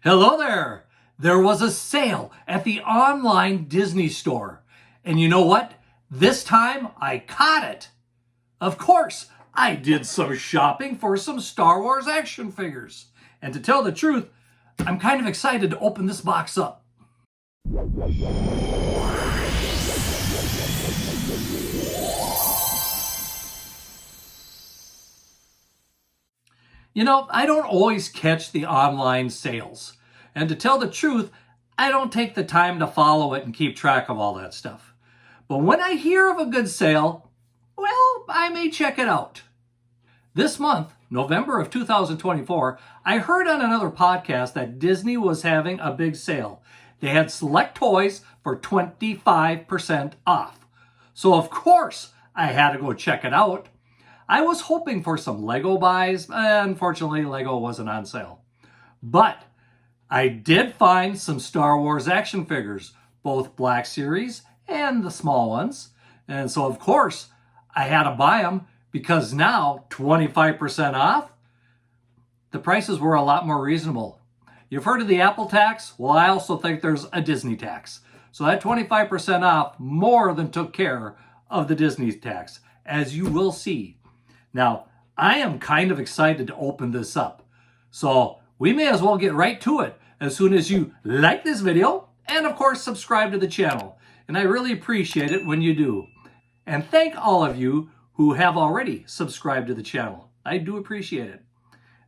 Hello there! There was a sale at the online Disney store. And you know what? This time I caught it. Of course, I did some shopping for some Star Wars action figures. And to tell the truth, I'm kind of excited to open this box up. You know, I don't always catch the online sales. And to tell the truth, I don't take the time to follow it and keep track of all that stuff. But when I hear of a good sale, well, I may check it out. This month, November of 2024, I heard on another podcast that Disney was having a big sale. They had select toys for 25% off. So of course, I had to go check it out. I was hoping for some Lego buys. Unfortunately, Lego wasn't on sale. But I did find some Star Wars action figures, both Black Series and the small ones. And so, of course, I had to buy them because now, 25% off, the prices were a lot more reasonable. You've heard of the Apple tax? Well, I also think there's a Disney tax. So that 25% off more than took care of the Disney tax, as you will see. Now, I am kind of excited to open this up. So we may as well get right to it as soon as you like this video and, of course, subscribe to the channel. And I really appreciate it when you do. And thank all of you who have already subscribed to the channel. I do appreciate it.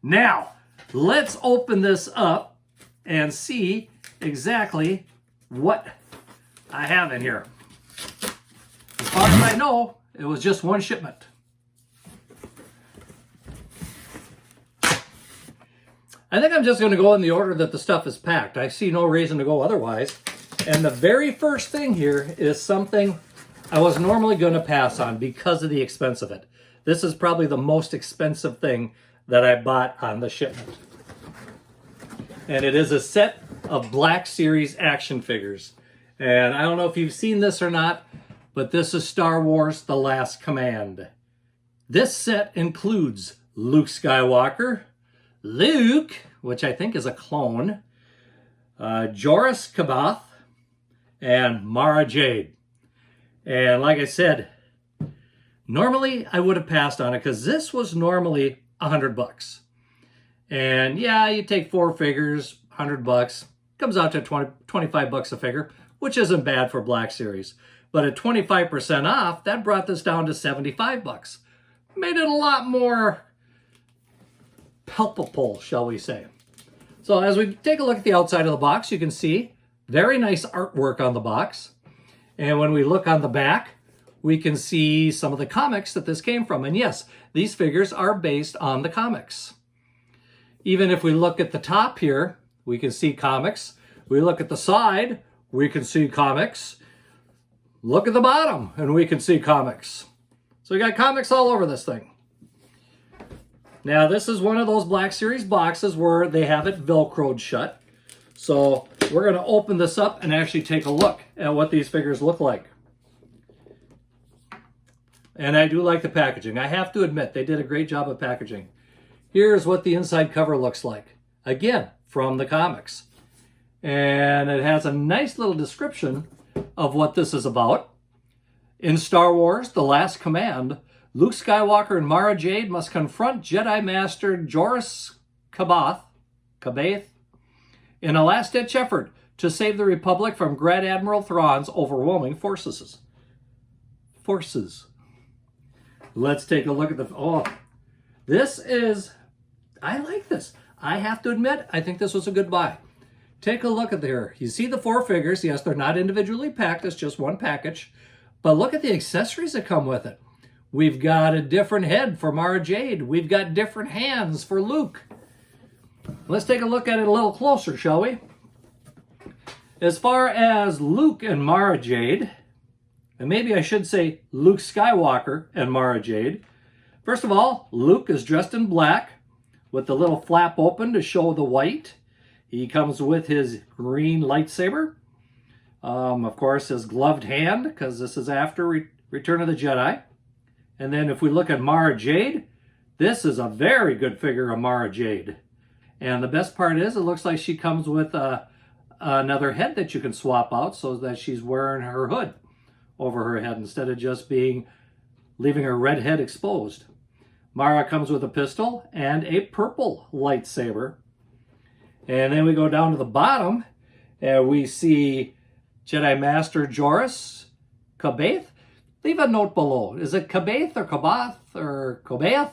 Now, let's open this up and see exactly what I have in here. As far as I know, it was just one shipment. I think I'm just going to go in the order that the stuff is packed. I see no reason to go otherwise. And the very first thing here is something I was normally going to pass on because of the expense of it. This is probably the most expensive thing that I bought on the shipment. And it is a set of Black Series action figures. And I don't know if you've seen this or not, but this is Star Wars: The Last Command. This set includes Luke Skywalker, Luke, which I think is a clone, Joruus C'baoth, and Mara Jade. And like I said, normally I would have passed on it because this was normally $100. And yeah, you take 4 figures, $100, comes out to 25 bucks a figure, which isn't bad for Black Series. But at 25% off, that brought this down to 75 bucks. Made it a lot more palpable, shall we say. So as we take a look at the outside of the box, you can see very nice artwork on the box. And when we look on the back, we can see some of the comics that this came from. And yes, these figures are based on the comics. Even if we look at the top here, we can see comics. We look at the side, we can see comics. Look at the bottom, and we can see comics. So we got comics all over this thing. Now, this is one of those Black Series boxes where they have it Velcroed shut. So we're going to open this up and actually take a look at what these figures look like. And I do like the packaging. I have to admit, they did a great job of packaging. Here's what the inside cover looks like. Again, from the comics. And it has a nice little description of what this is about. In Star Wars: The Last Command, Luke Skywalker and Mara Jade must confront Jedi Master Joruus C'baoth in a last-ditch effort to save the Republic from Grand Admiral Thrawn's overwhelming forces. Let's take a look at the... Oh, this is... I like this. I have to admit, I think this was a good buy. Take a look at there. You see the 4 figures. Yes, they're not individually packed. It's just one package. But look at the accessories that come with it. We've got a different head for Mara Jade. We've got different hands for Luke. Let's take a look at it a little closer, shall we? As far as Luke and Mara Jade, and maybe I should say Luke Skywalker and Mara Jade. First of all, Luke is dressed in black with the little flap open to show the white. He comes with his green lightsaber. Of course, his gloved hand, because this is after Return of the Jedi. And then if we look at Mara Jade, this is a very good figure of Mara Jade. And the best part is it looks like she comes with another head that you can swap out so that she's wearing her hood over her head instead of just leaving her red head exposed. Mara comes with a pistol and a purple lightsaber. And then we go down to the bottom and we see Jedi Master Joris Kabath. Leave a note below. Is it Kabath or Kabath or Kobath?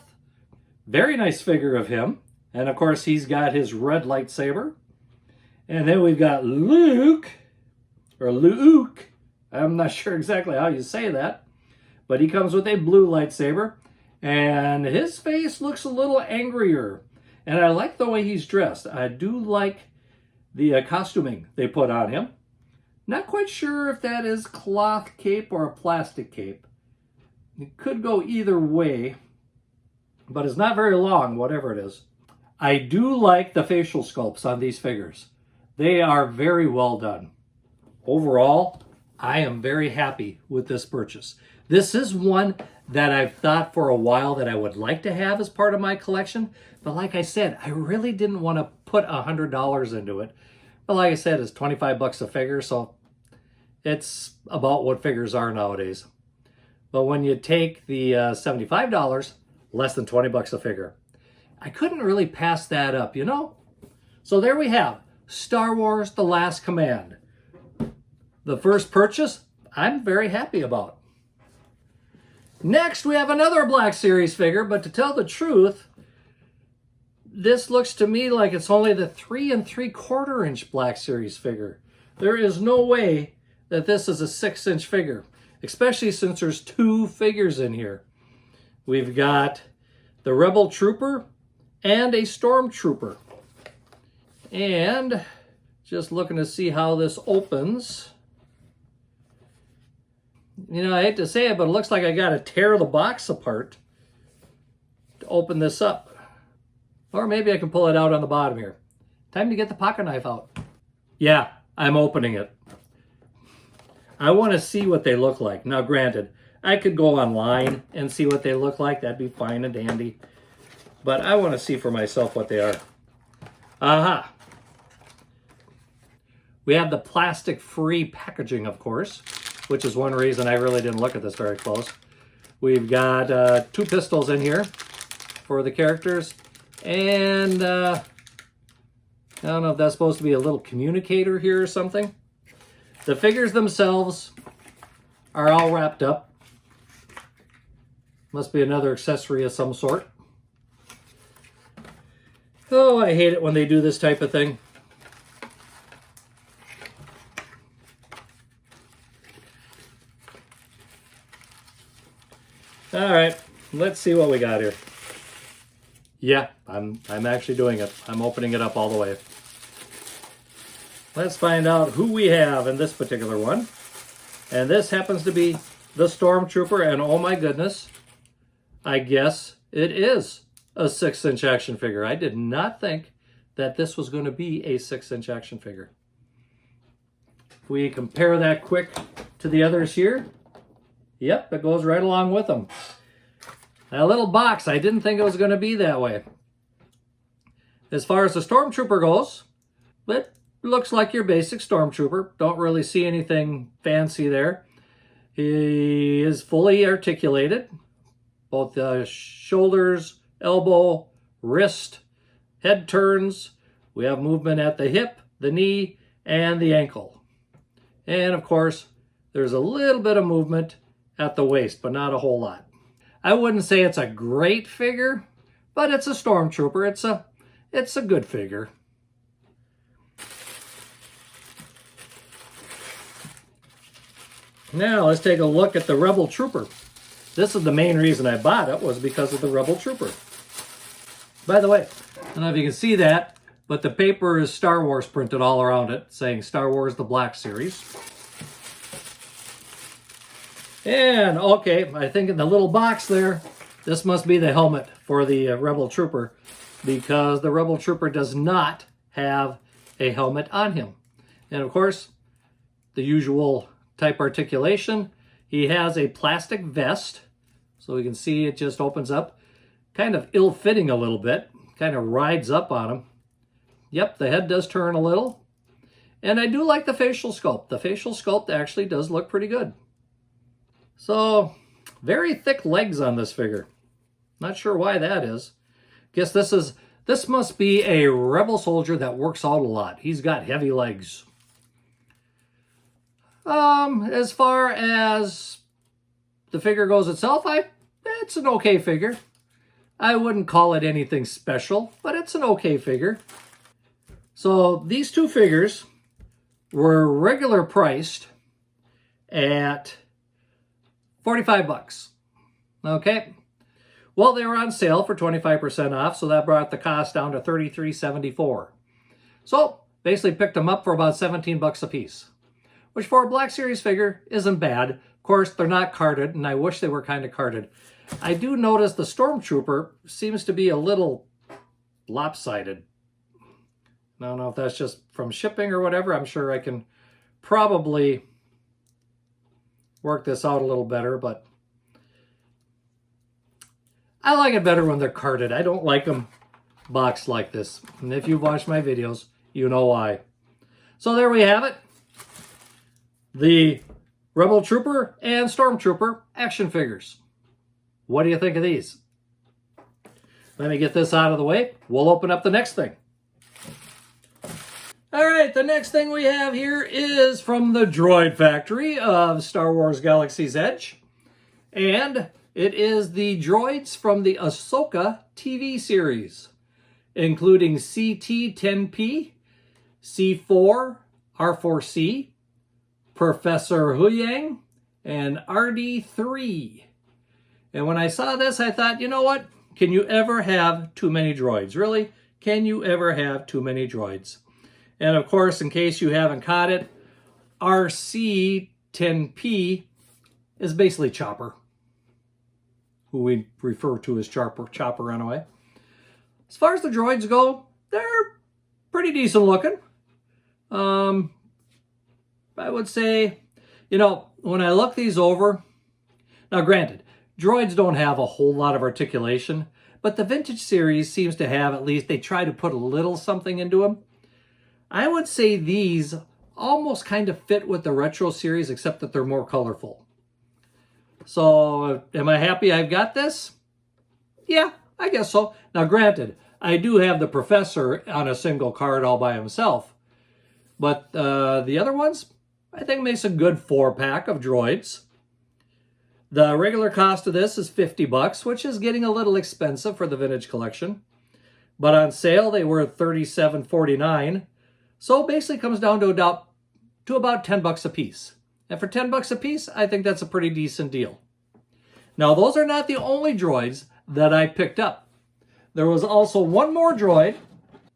Very nice figure of him. And of course, he's got his red lightsaber. And then we've got Luke, or Luke. I'm not sure exactly how you say that. But he comes with a blue lightsaber. And his face looks a little angrier. And I like the way he's dressed. I do like the costuming they put on him. Not quite sure if that is cloth cape or a plastic cape. It could go either way, but it's not very long, whatever it is. I do like the facial sculpts on these figures. They are very well done. Overall, I am very happy with this purchase. This is one that I've thought for a while that I would like to have as part of my collection. But like I said, I really didn't want to put $100 into it. But like I said, it's 25 bucks a figure, so it's about what figures are nowadays. But when you take the $75, less than 20 bucks a figure. I couldn't really pass that up, you know? So there we have Star Wars: The Last Command. The first purchase, I'm very happy about. Next, we have another Black Series figure, but to tell the truth, this looks to me like it's only the 3 3/4 inch Black Series figure. There is no way that this is a 6-inch figure, especially since there's 2 figures in here. We've got the Rebel Trooper and a Stormtrooper. And just looking to see how this opens. You know, I hate to say it, but it looks like I got to tear the box apart to open this up. Or maybe I can pull it out on the bottom here. Time to get the pocket knife out. Yeah, I'm opening it. I want to see what they look like. Now, granted, I could go online and see what they look like. That'd be fine and dandy. But I want to see for myself what they are. Aha! We have the plastic-free packaging, of course, which is one reason I really didn't look at this very close. We've got 2 pistols in here for the characters. And I don't know if that's supposed to be a little communicator here or something. The figures themselves are all wrapped up. Must be another accessory of some sort. Oh, I hate it when they do this type of thing. All right, let's see what we got here. Yeah, I'm actually doing it. I'm opening it up all the way. Let's find out who we have in this particular one. And this happens to be the Stormtrooper, and oh my goodness, I guess it is a 6-inch action figure. I did not think that this was going to be a 6-inch action figure. If we compare that quick to the others here, yep, it goes right along with them. That little box, I didn't think it was going to be that way. As far as the Stormtrooper goes, it looks like your basic Stormtrooper. Don't really see anything fancy there. He is fully articulated. Both the shoulders, elbow, wrist, head turns. We have movement at the hip, the knee, and the ankle. And of course, there's a little bit of movement at the waist, but not a whole lot. I wouldn't say it's a great figure, but it's a Stormtrooper. It's a good figure. Now let's take a look at the Rebel Trooper. This is the main reason I bought it, was because of the Rebel Trooper. By the way, I don't know if you can see that, but the paper is Star Wars printed all around it, saying Star Wars: The Black Series. And, okay, I think in the little box there, this must be the helmet for the Rebel Trooper, because the Rebel Trooper does not have a helmet on him. And, of course, the usual type articulation. He has a plastic vest, so we can see it just opens up. Kind of ill-fitting a little bit. Kind of rides up on him. Yep, the head does turn a little. And I do like the facial sculpt. The facial sculpt actually does look pretty good. So, very thick legs on this figure. Not sure why that is. Guess this must be a rebel soldier that works out a lot. He's got heavy legs. As far as the figure goes itself, it's an okay figure. I wouldn't call it anything special, but it's an okay figure. So these two figures were regular priced at 45 bucks. Okay. Well, they were on sale for 25% off, so that brought the cost down to $33.74. So basically picked them up for about 17 bucks a piece, which for a Black Series figure isn't bad. Of course, they're not carded, and I wish they were kind of carded. I do notice the Stormtrooper seems to be a little lopsided. I don't know if that's just from shipping or whatever. I'm sure I can probably work this out a little better, but I like it better when they're carded. I don't like them boxed like this. And if you've watched my videos, you know why. So there we have it. The Rebel Trooper and Stormtrooper action figures. What do you think of these? Let me get this out of the way. We'll open up the next thing. All right, the next thing we have here is from the Droid factory of Star Wars Galaxy's Edge. And it is the droids from the Ahsoka TV series, including CT-10P, C4, R4C, Professor Huyang, and RD3. And when I saw this, I thought, you know what? Can you ever have too many droids? Really? Can you ever have too many droids? And of course, in case you haven't caught it, RC-10P is basically Chopper, who we refer to as Chopper anyway. As far as the droids go, they're pretty decent looking. I would say, you know, when I look these over, now granted, droids don't have a whole lot of articulation, but the vintage series seems to have, at least they try to put a little something into them. I would say these almost kind of fit with the retro series, except that they're more colorful. So, am I happy I've got this? Yeah, I guess so. Now, granted, I do have the Professor on a single card all by himself. But the other ones, I think makes a good 4-pack of droids. The regular cost of this is 50 bucks, which is getting a little expensive for the vintage collection. But on sale, they were $37.49. So basically comes down to about 10 bucks a piece. And for 10 bucks a piece, I think that's a pretty decent deal. Now, those are not the only droids that I picked up. There was also one more droid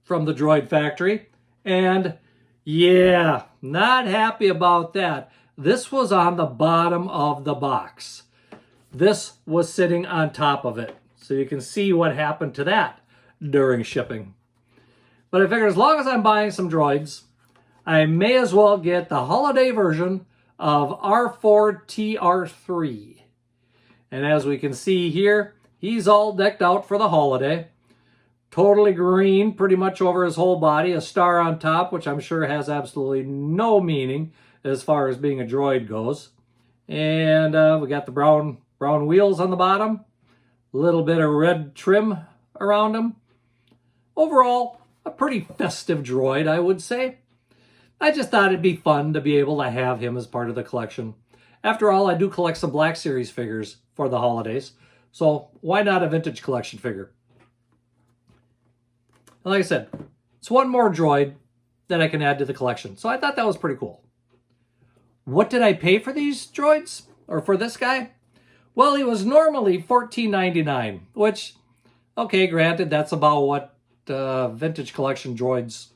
from the Droid factory. And yeah, not happy about that. This was on the bottom of the box. This was sitting on top of it. So you can see what happened to that during shipping. But I figured as long as I'm buying some droids, I may as well get the holiday version of R4TR3. And as we can see here, he's all decked out for the holiday. Totally green, pretty much over his whole body. A star on top, which I'm sure has absolutely no meaning as far as being a droid goes. And we got the brown wheels on the bottom. A little bit of red trim around him. Overall, a pretty festive droid, I would say. I just thought it'd be fun to be able to have him as part of the collection. After all, I do collect some Black Series figures for the holidays, so why not a vintage collection figure? Like I said, it's one more droid that I can add to the collection, so I thought that was pretty cool. What did I pay for these droids, or for this guy? Well, he was normally $14.99, which, okay, granted, that's about what vintage collection droids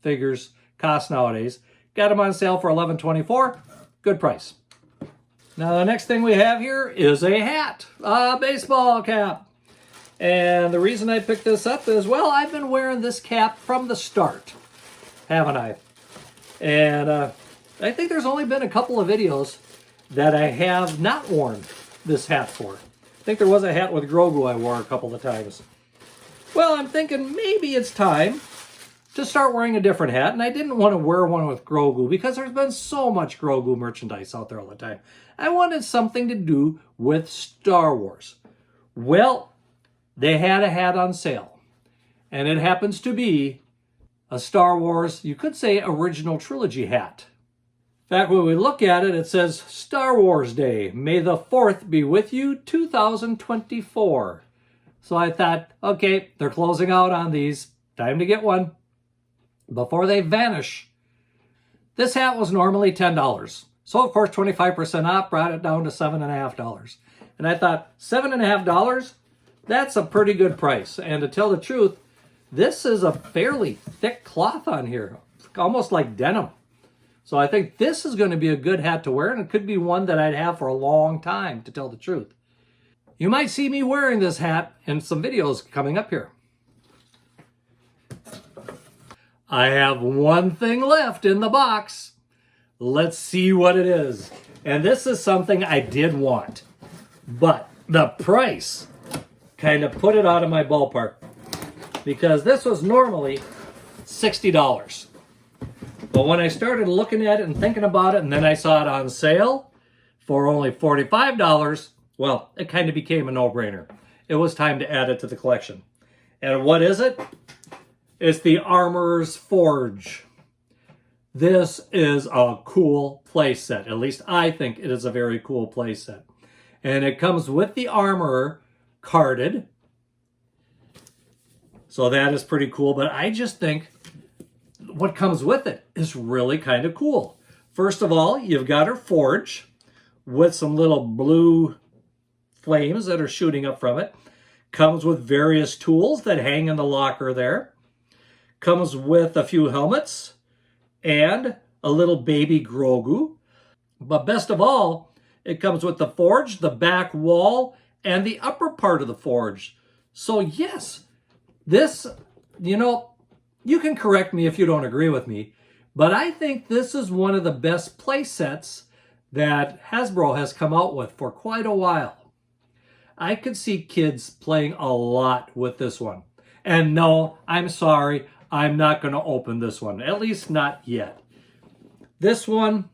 figures cost nowadays. Got them on sale for $11.24. Good price. Now the next thing we have here is a hat, a baseball cap. And the reason I picked this up is, well, I've been wearing this cap from the start, haven't I? And I think there's only been a couple of videos that I have not worn this hat for. I think there was a hat with Grogu I wore a couple of times. Well, I'm thinking maybe it's time to start wearing a different hat, and I didn't want to wear one with Grogu because there's been so much Grogu merchandise out there all the time. I wanted something to do with Star Wars. Well, they had a hat on sale, and it happens to be a Star Wars, you could say, original trilogy hat. In fact, when we look at it, it says Star Wars Day, May the 4th be with you, 2024. So I thought, okay, they're closing out on these. Time to get one before they vanish. This hat was normally $10. So, of course, 25% off brought it down to $7.50. And I thought, $7.50? That's a pretty good price. And to tell the truth, this is a fairly thick cloth on here, almost like denim. So I think this is going to be a good hat to wear, and it could be one that I'd have for a long time, to tell the truth. You might see me wearing this hat in some videos coming up here. I have one thing left in the box. Let's see what it is. And this is something I did want, but the price kind of put it out of my ballpark, because this was normally $60. But when I started looking at it and thinking about it, and then I saw it on sale for only $45, well, it kind of became a no-brainer. It was time to add it to the collection. And what is it? It's the Armorer's Forge. This is a cool playset. At least I think it is a very cool playset. And it comes with the Armorer carded. So that is pretty cool. But I just think what comes with it is really kind of cool. First of all, you've got her forge with some little blue flames that are shooting up from it. Comes with various tools that hang in the locker there. Comes with a few helmets and a little baby Grogu. But best of all, it comes with the forge, the back wall, and the upper part of the forge. So yes, this, you can correct me if you don't agree with me, but I think this is one of the best play sets that Hasbro has come out with for quite a while. I could see kids playing a lot with this one. And no, I'm sorry, I'm not going to open this one, at least not yet. This one,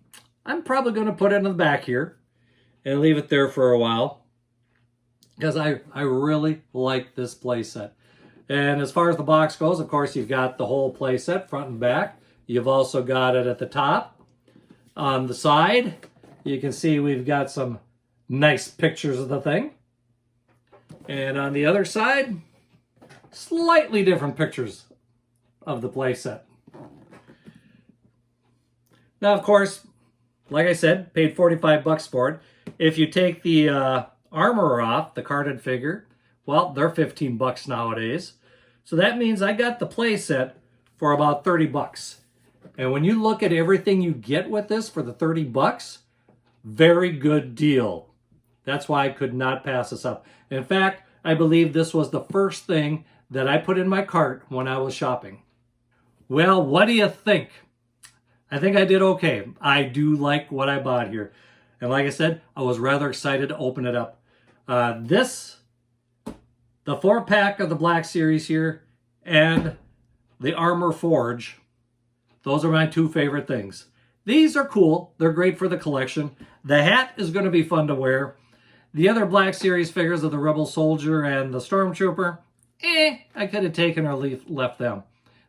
I'm probably going to put it in the back here and leave it there for a while, because I really like this playset. And as far as the box goes, of course, you've got the whole playset front and back. You've also got it at the top. On the side, you can see we've got some nice pictures of the thing. And on the other side, slightly different pictures of the playset. Now, of course, like I said, paid $45 for it. If you take the Armorer off, the carded figure, well, they're $15 nowadays. So that means I got the playset for about $30. And when you look at everything you get with this for the $30, very good deal. That's why I could not pass this up. In fact, I believe this was the first thing that I put in my cart when I was shopping. Well, what do you think? I think I did okay. I do like what I bought here. And like I said, I was rather excited to open it up. The 4-pack of the Black Series here and the Armor Forge, those are my two favorite things. These are cool. They're great for the collection. The hat is going to be fun to wear. The other Black Series figures of the Rebel Soldier and the Stormtrooper, I could have taken or left them.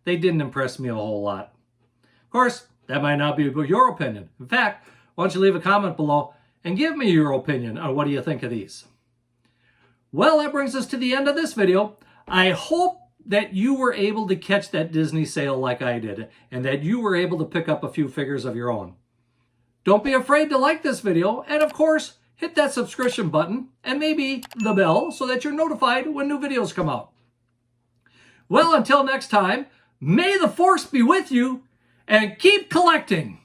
They didn't impress me a whole lot. Of course, that might not be your opinion. In fact, why don't you leave a comment below and give me your opinion on what do you think of these. Well, that brings us to the end of this video. I hope that you were able to catch that Disney sale like I did, and that you were able to pick up a few figures of your own. Don't be afraid to like this video, and of course, hit that subscription button and maybe the bell so that you're notified when new videos come out. Well, until next time, may the Force be with you, and keep collecting!